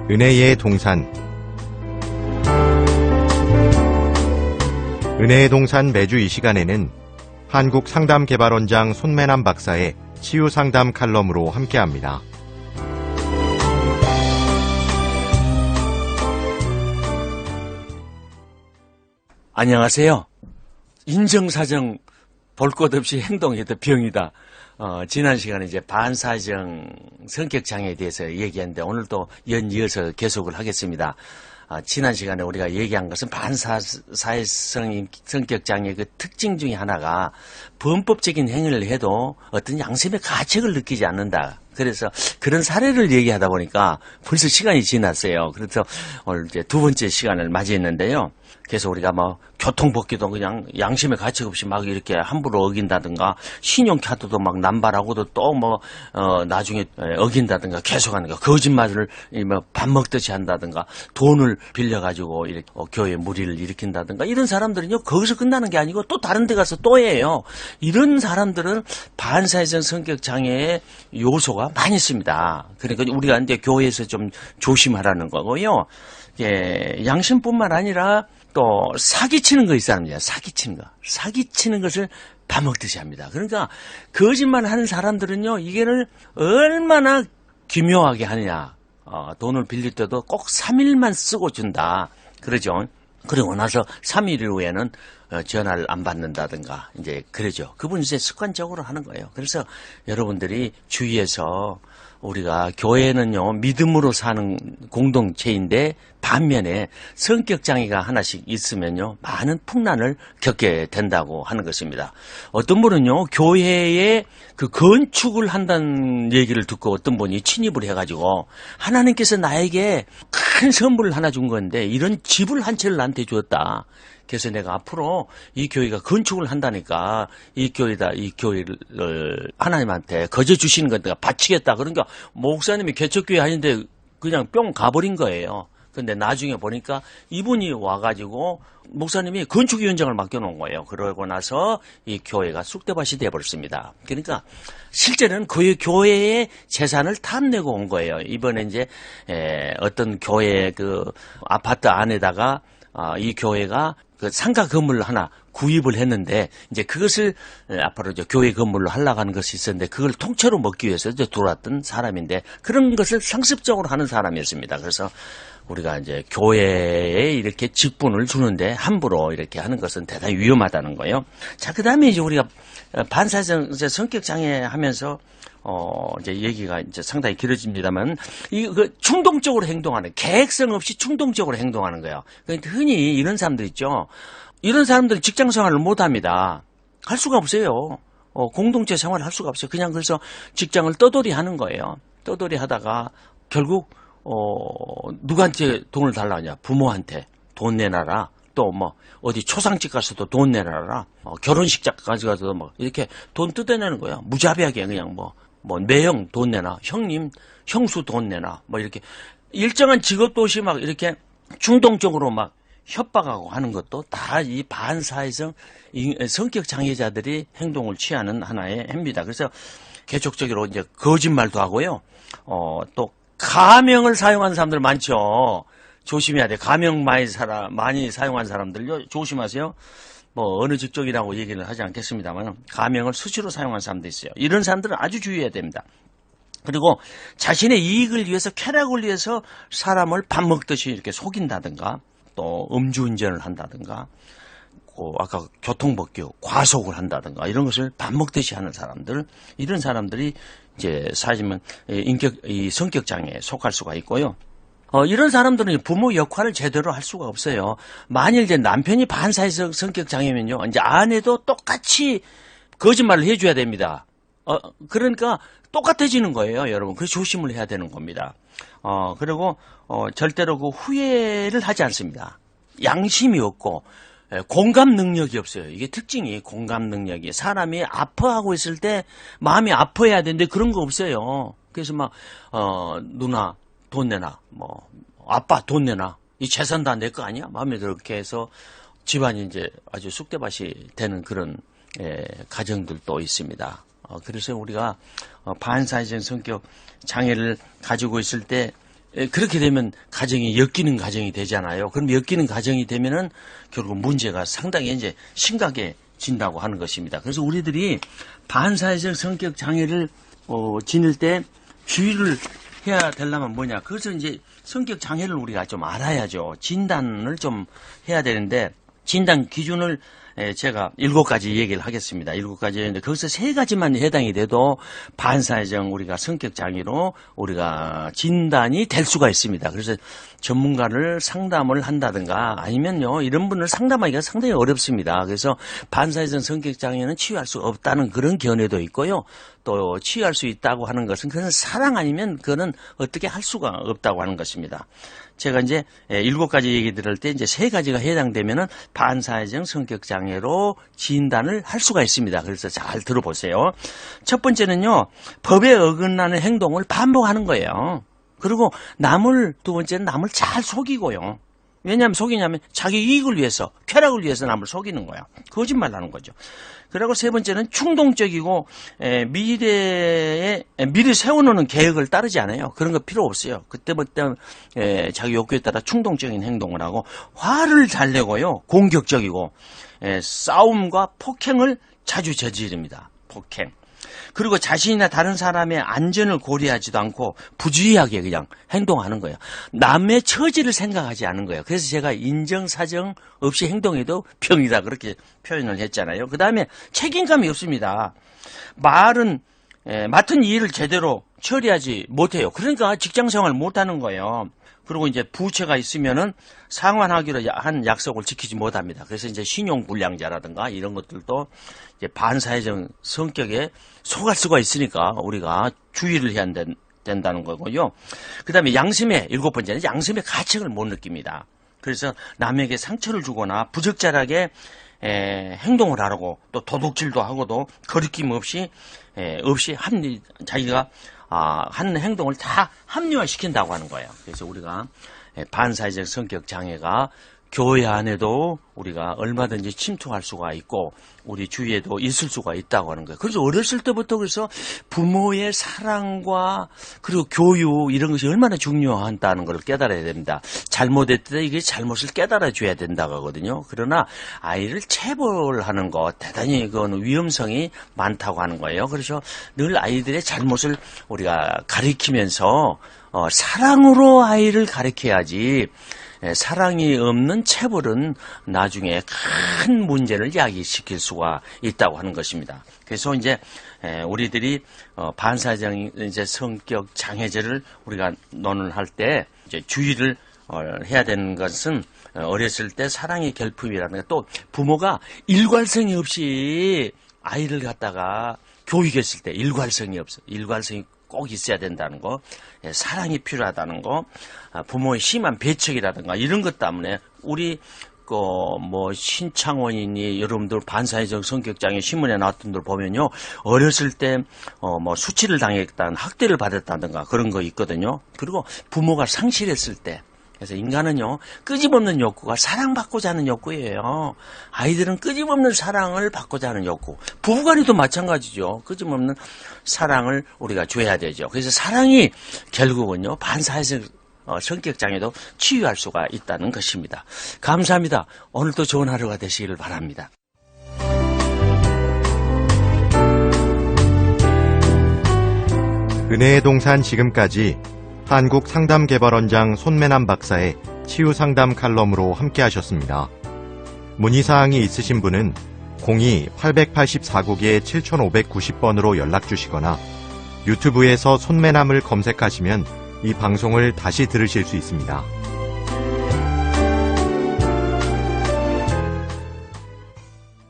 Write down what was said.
은혜의 동산. 은혜의 동산 매주 이 시간에는 한국상담개발원장 손매남 박사의 치유상담 칼럼으로 함께합니다. 안녕하세요. 인정사정 볼 것 없이 행동해도 병이다. 지난 시간에 이제 반사회적 성격장애에 대해서 얘기했는데 오늘도 연이어서 계속을 하겠습니다. 지난 시간에 우리가 얘기한 것은 반사회성 성격장애의 그 특징 중에 하나가 범법적인 행위를 해도 어떤 양심의 가책을 느끼지 않는다. 그래서 그런 사례를 얘기하다 보니까 벌써 시간이 지났어요. 그래서 오늘 이제 두 번째 시간을 맞이했는데요. 그래서 우리가 뭐 교통법규도 그냥 양심의 가책 없이 막 이렇게 함부로 어긴다든가 신용카드도 막 남발하고도 또 뭐 나중에 어긴다든가 계속하는 거, 거짓말을 뭐 밥 먹듯이 한다든가 돈을 빌려가지고 이렇게 교회 무리를 일으킨다든가 이런 사람들은요 거기서 끝나는 게 아니고 또 다른 데 가서 또 해요. 이런 사람들은 반사회적 성격 장애의 요소가 많이 있습니다. 그러니까 우리가 이제 교회에서 좀 조심하라는 거고요. 예, 양심뿐만 아니라 또 사기치는 거 있습니다. 사기치는 것을 밥 먹듯이 합니다. 그러니까 거짓말 하는 사람들은요, 이게를 얼마나 기묘하게 하느냐. 돈을 빌릴 때도 꼭 3일만 쓰고 준다. 그러죠. 그리고 나서 3일 후에는 전화를 안 받는다든가 이제 그러죠. 그분 이제 습관적으로 하는 거예요. 그래서 여러분들이 주위에서 우리가 교회는요 믿음으로 사는 공동체인데 반면에 성격 장애가 하나씩 있으면요 많은 풍란을 겪게 된다고 하는 것입니다. 어떤 분은요 교회에 그 건축을 한다는 얘기를 듣고 어떤 분이 침입을 해가지고 하나님께서 나에게 큰 선물을 하나 준 건데 이런 집을 한 채를 나한테 주었다. 그래서 내가 앞으로 이 교회가 건축을 한다니까 이 교회를 하나님한테 거저 주시는 건 내가 바치겠다. 그러니까 목사님이 개척교회 하는데 그냥 뿅 가버린 거예요. 근데 나중에 보니까 이분이 와가지고 목사님이 건축위원장을 맡겨놓은 거예요. 그러고 나서 이 교회가 쑥대밭이 돼버렸습니다. 그러니까 실제는 그 교회의 재산을 탐내고 온 거예요. 이번에 이제 어떤 교회 그 아파트 안에다가 이 교회가 그 상가 건물을 하나 구입을 했는데 이제 그것을 앞으로 이제 교회 건물로 하려고 하는 것이 있었는데 그걸 통째로 먹기 위해서 이제 들어왔던 사람인데 그런 것을 상습적으로 하는 사람이었습니다. 그래서 우리가 이제 교회에 이렇게 직분을 주는데 함부로 이렇게 하는 것은 대단히 위험하다는 거예요. 자, 그 다음에 이제 우리가 반사회적 성격 장애 하면서 이제 얘기가 이제 상당히 길어집니다만, 충동적으로 행동하는, 계획성 없이 충동적으로 행동하는 거예요. 그러니까 흔히 이런 사람들 있죠. 이런 사람들은 직장 생활을 못 합니다. 할 수가 없어요. 공동체 생활을 할 수가 없어요. 그냥 그래서 직장을 떠돌이 하는 거예요. 떠돌이 하다가 결국, 누구한테 돈을 달라고 하냐. 부모한테 돈 내놔라. 또 뭐 어디 초상집 가서도 돈 내놔라. 결혼식장 가서도 뭐 이렇게 돈 뜯어내는 거예요. 무자비하게 그냥 뭐 매형 돈 내놔. 형님, 형수 돈 내놔. 뭐 이렇게 일정한 직업도 없이 막 이렇게 충동적으로 막 협박하고 하는 것도 다 이 반사회성 성격 장애자들이 행동을 취하는 하나의 행위입니다. 그래서 계속적으로 이제 거짓말도 하고요. 또 가명을 사용하는 사람들 많죠. 조심해야 돼. 가명 많이 사용한 사람들요. 조심하세요. 뭐 어느 직종이라고 얘기를 하지 않겠습니다만 가명을 수시로 사용하는 사람도 있어요. 이런 사람들은 아주 주의해야 됩니다. 그리고 자신의 이익을 위해서 쾌락을 위해서 사람을 밥 먹듯이 이렇게 속인다든가 또 음주운전을 한다든가 아까 교통법규 과속을 한다든가 이런 것을 밥 먹듯이 하는 사람들 이런 사람들이 이제 사실은 이 성격 장애에 속할 수가 있고요. 이런 사람들은 부모 역할을 제대로 할 수가 없어요. 만일 이제 남편이 반사회적 성격 장애면요, 이제 아내도 똑같이 거짓말을 해줘야 됩니다. 그러니까 똑같아지는 거예요, 여러분. 그래서 조심을 해야 되는 겁니다. 그리고 절대로 그 후회를 하지 않습니다. 양심이 없고 공감 능력이 없어요. 이게 특징이 공감 능력이 사람이 아파하고 있을 때 마음이 아파해야 되는데 그런 거 없어요. 그래서 막 누나 돈 내놔, 뭐 아빠 돈 내놔, 이 재산 다 내 거 아니야? 마음에 그렇게 해서 집안이 이제 아주 쑥대밭이 되는 그런 가정들도 있습니다. 그래서 우리가 반사회적 성격 장애를 가지고 있을 때 그렇게 되면 가정이 엮이는 가정이 되잖아요. 그럼 엮이는 가정이 되면은 결국 문제가 상당히 이제 심각해진다고 하는 것입니다. 그래서 우리들이 반사회적 성격 장애를 지닐 때 주의를 해야 되려면 뭐냐? 그래서 이제 성격 장애를 우리가 좀 알아야죠. 진단을 좀 해야 되는데 진단 기준을 제가 7가지 얘기를 하겠습니다. 7가지인데 거기서 3가지만 해당이 돼도 반사회적 우리가 성격 장애로 우리가 진단이 될 수가 있습니다. 그래서 전문가를 상담을 한다든가 아니면요 이런 분을 상담하기가 상당히 어렵습니다. 그래서 반사회적 성격 장애는 치유할 수 없다는 그런 견해도 있고요. 또 치유할 수 있다고 하는 것은 그건 사랑 아니면 그거는 어떻게 할 수가 없다고 하는 것입니다. 제가 이제 7가지 얘기 들을 때 이제 3가지가 해당되면은 반사회적 성격 장애로 진단을 할 수가 있습니다. 그래서 잘 들어보세요. 첫 번째는요, 법에 어긋나는 행동을 반복하는 거예요. 그리고 두 번째는 남을 잘 속이고요. 왜냐하면 속이냐면 자기 이익을 위해서, 쾌락을 위해서 남을 속이는 거야. 거짓말 하는 거죠. 그리고 3번째는 충동적이고 미리 세워놓는 계획을 따르지 않아요. 그런 거 필요 없어요. 그때부터 자기 욕구에 따라 충동적인 행동을 하고 화를 잘 내고요. 공격적이고 싸움과 폭행을 자주 저지릅니다. 폭행. 그리고 자신이나 다른 사람의 안전을 고려하지도 않고 부주의하게 그냥 행동하는 거예요. 남의 처지를 생각하지 않은 거예요. 그래서 제가 인정사정 없이 행동해도 병이다 그렇게 표현을 했잖아요. 그 다음에 책임감이 없습니다. 말은 맡은 일을 제대로 처리하지 못해요. 그러니까 직장생활 못하는 거예요. 그리고 이제 부채가 있으면은 상환하기로 한 약속을 지키지 못합니다. 그래서 이제 신용불량자라든가 이런 것들도 이제 반사회적 성격에 속할 수가 있으니까 우리가 주의를 해야 된다는 거고요. 그 다음에 7번째는 양심의 가책을 못 느낍니다. 그래서 남에게 상처를 주거나 부적절하게 행동을 하라고 또 도둑질도 하고도 거리낌 없이 자기가 하는 행동을 다 합리화시킨다고 하는 거예요. 그래서 우리가 반사회적 성격 장애가 교회 안에도 우리가 얼마든지 침투할 수가 있고 우리 주위에도 있을 수가 있다고 하는 거예요. 그래서 어렸을 때부터 그래서 부모의 사랑과 그리고 교육 이런 것이 얼마나 중요하다는 걸 깨달아야 됩니다. 잘못했을 때 이게 잘못을 깨달아 줘야 된다고 하거든요. 그러나 아이를 체벌하는 것 대단히 그건 위험성이 많다고 하는 거예요. 그래서 늘 아이들의 잘못을 우리가 가리키면서 사랑으로 아이를 가리켜야지 사랑이 없는 체벌은 나중에 큰 문제를 야기시킬 수가 있다고 하는 것입니다. 그래서 이제 우리들이 반사회적 이제 성격 장애제를 우리가 논의할 때 이제 주의를 해야 되는 것은 어렸을 때 사랑의 결핍이라든가 또 부모가 일관성이 없이 아이를 갖다가 교육했을 때 일관성이 꼭 있어야 된다는 거, 사랑이 필요하다는 거, 부모의 심한 배척이라든가 이런 것 때문에 우리 신창원이니 여러분들 반사회적 성격장애 신문에 나왔던 들 보면요 어렸을 때 수치를 당했다는 학대를 받았다든가 그런 거 있거든요. 그리고 부모가 상실했을 때. 그래서 인간은요 끄집없는 욕구가 사랑받고자 하는 욕구예요. 아이들은 끄집없는 사랑을 받고자 하는 욕구. 부부간에도 마찬가지죠. 끄집없는 사랑을 우리가 줘야 되죠. 그래서 사랑이 결국은요 반사회적 성격장애도 치유할 수가 있다는 것입니다. 감사합니다. 오늘도 좋은 하루가 되시기를 바랍니다. 은혜의 동산 지금까지 한국상담개발원장 손매남 박사의 치유상담 칼럼으로 함께하셨습니다. 문의사항이 있으신 분은 02-884국에 7590번으로 연락주시거나 유튜브에서 손매남을 검색하시면 이 방송을 다시 들으실 수 있습니다.